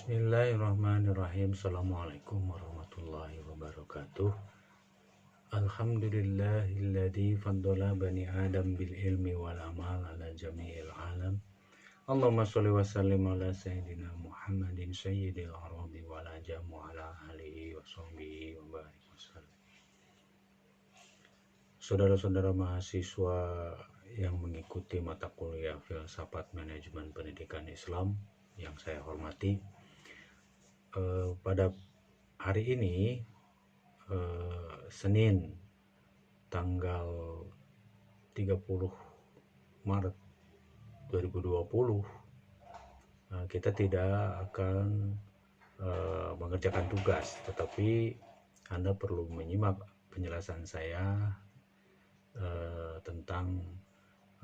Bismillahirrahmanirrahim. Assalamualaikum warahmatullahi wabarakatuh. Alhamdulillahilladzi faddala bani Adam bil ilmi wal amal ala jami'il alam. Allahumma sholli wa sallim ala sayyidina Muhammadin sayyidil arabi wal ajam wa ala alihi wa sahbihi wa barik wasallam. Saudara-saudara mahasiswa yang mengikuti mata kuliah Filsafat Manajemen Pendidikan Islam yang saya hormati, pada hari ini Senin tanggal 30 Maret 2020, kita tidak akan mengerjakan tugas, tetapi Anda perlu menyimak penjelasan saya tentang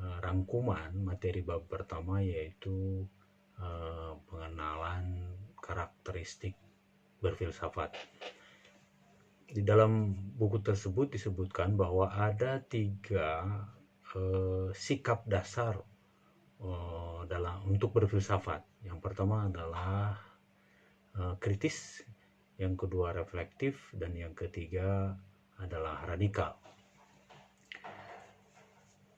rangkuman materi bab pertama, yaitu pengenalan karakteristik berfilsafat. Di dalam buku tersebut disebutkan bahwa ada 3 sikap dasar untuk berfilsafat. Yang pertama adalah kritis, yang kedua reflektif, dan yang ketiga adalah radikal.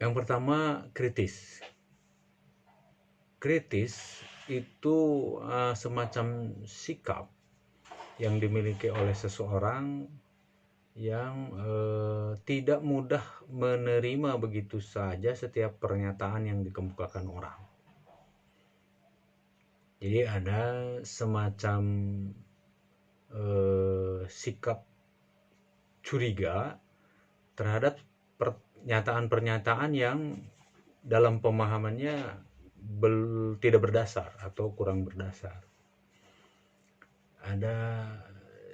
Yang pertama, kritis. Kritis itu semacam sikap yang dimiliki oleh seseorang yang tidak mudah menerima begitu saja setiap pernyataan yang dikemukakan orang. Jadi ada semacam sikap curiga terhadap pernyataan-pernyataan yang dalam pemahamannya tidak berdasar atau kurang berdasar. Ada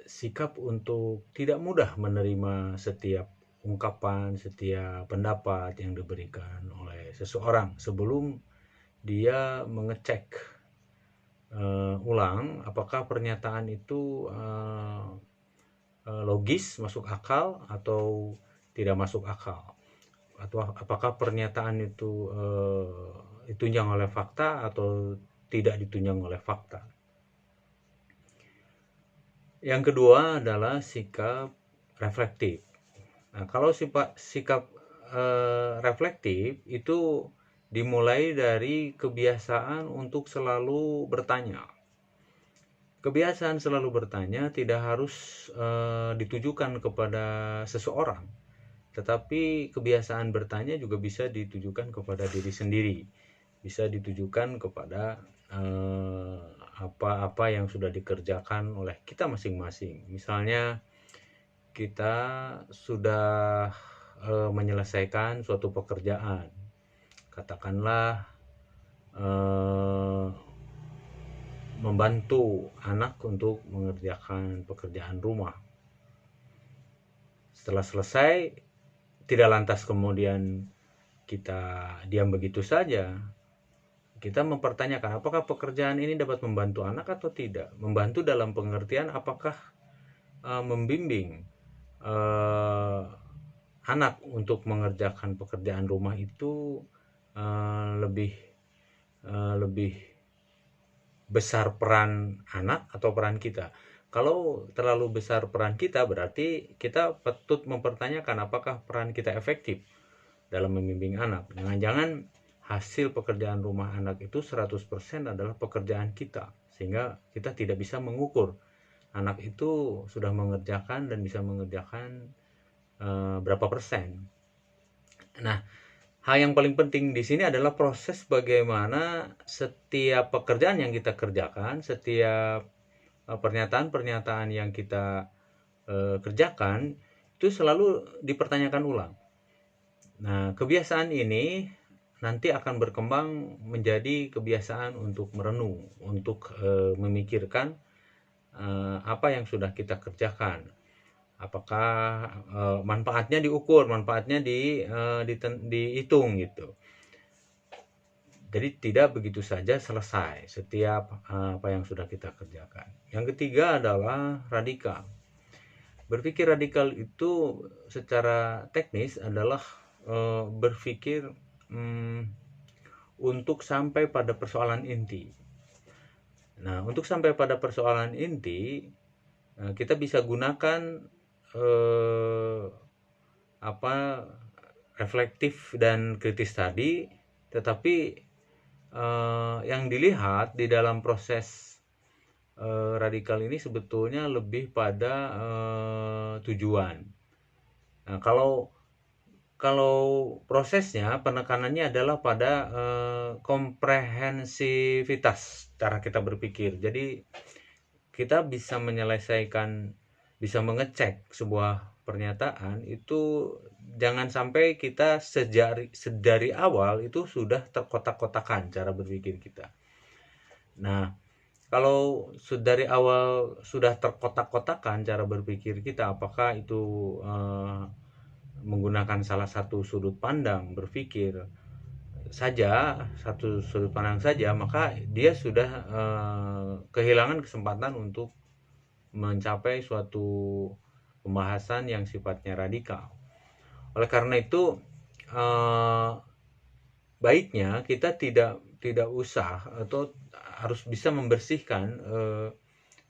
sikap untuk tidak mudah menerima setiap ungkapan, setiap pendapat yang diberikan oleh seseorang sebelum dia mengecek ulang apakah pernyataan itu logis, masuk akal, atau tidak masuk akal, atau apakah pernyataan itu ditunjang oleh fakta atau tidak ditunjang oleh fakta. Yang kedua adalah sikap reflektif. Nah, kalau sikap reflektif itu dimulai dari kebiasaan untuk selalu bertanya. Kebiasaan selalu bertanya tidak harus ditujukan kepada seseorang, tetapi kebiasaan bertanya juga bisa ditujukan kepada diri sendiri, bisa ditujukan kepada apa-apa yang sudah dikerjakan oleh kita masing-masing. Misalnya kita sudah menyelesaikan suatu pekerjaan, katakanlah membantu anak untuk mengerjakan pekerjaan rumah. Setelah selesai, tidak lantas kemudian kita diam begitu saja. Kita mempertanyakan apakah pekerjaan ini dapat membantu anak atau tidak. Membantu dalam pengertian apakah membimbing anak untuk mengerjakan pekerjaan rumah itu lebih besar peran anak atau peran kita. Kalau terlalu besar peran kita, berarti kita patut mempertanyakan apakah peran kita efektif dalam membimbing anak. Jangan-jangan hasil pekerjaan rumah anak itu 100% adalah pekerjaan kita, sehingga kita tidak bisa mengukur anak itu sudah mengerjakan dan bisa mengerjakan berapa persen. Nah, hal yang paling penting di sini adalah proses bagaimana setiap pekerjaan yang kita kerjakan, setiap pernyataan-pernyataan yang kita kerjakan itu selalu dipertanyakan ulang. Nah, kebiasaan ini nanti akan berkembang menjadi kebiasaan untuk merenung, untuk memikirkan apa yang sudah kita kerjakan. Apakah manfaatnya diukur, manfaatnya dihitung gitu. Jadi tidak begitu saja selesai setiap apa yang sudah kita kerjakan. Yang ketiga adalah radikal. Berpikir radikal itu secara teknis adalah berpikir untuk sampai pada persoalan inti. Nah, untuk sampai pada persoalan inti, kita bisa gunakan eh, apa reflektif dan kritis tadi, tetapi yang dilihat di dalam proses radikal ini sebetulnya lebih pada tujuan. Nah, kalau prosesnya penekanannya adalah pada komprehensivitas cara kita berpikir. Jadi kita bisa menyelesaikan, bisa mengecek sebuah pernyataan itu jangan sampai kita sedari awal itu sudah terkotak-kotakan cara berpikir kita. Nah, kalau dari awal sudah terkotak-kotakan cara berpikir kita, apakah itu menggunakan salah satu sudut pandang berpikir saja, satu sudut pandang saja, maka dia sudah kehilangan kesempatan untuk mencapai suatu pembahasan yang sifatnya radikal. Oleh karena itu, baiknya kita tidak usah atau harus bisa membersihkan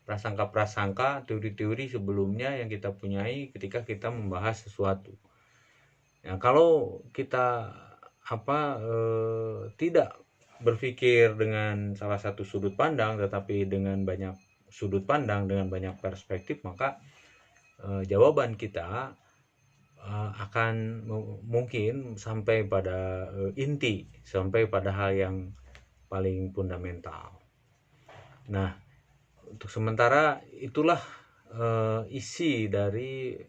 prasangka-prasangka, teori-teori sebelumnya yang kita punyai ketika kita membahas sesuatu. Nah, kalau kita tidak berpikir dengan salah satu sudut pandang, tetapi dengan banyak sudut pandang, dengan banyak perspektif, maka jawaban kita akan mungkin sampai pada inti, sampai pada hal yang paling fundamental. Nah, untuk sementara itulah isi dari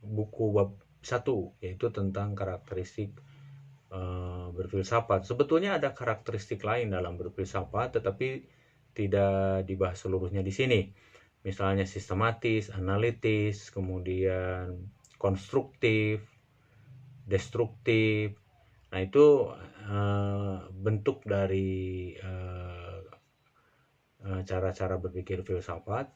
buku bab 1, yaitu tentang karakteristik berfilsafat. Sebetulnya ada karakteristik lain dalam berfilsafat, tetapi tidak dibahas seluruhnya di sini. Misalnya sistematis, analitis, kemudian konstruktif, destruktif. Nah, itu bentuk dari cara-cara berpikir filsafat,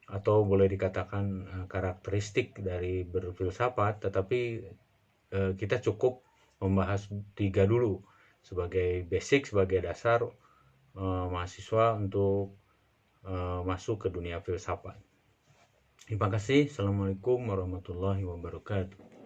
atau boleh dikatakan karakteristik dari berfilsafat, tetapi kita cukup membahas 3 dulu sebagai basic, sebagai dasar mahasiswa untuk masuk ke dunia filsafat. Terima kasih. Assalamualaikum warahmatullahi wabarakatuh.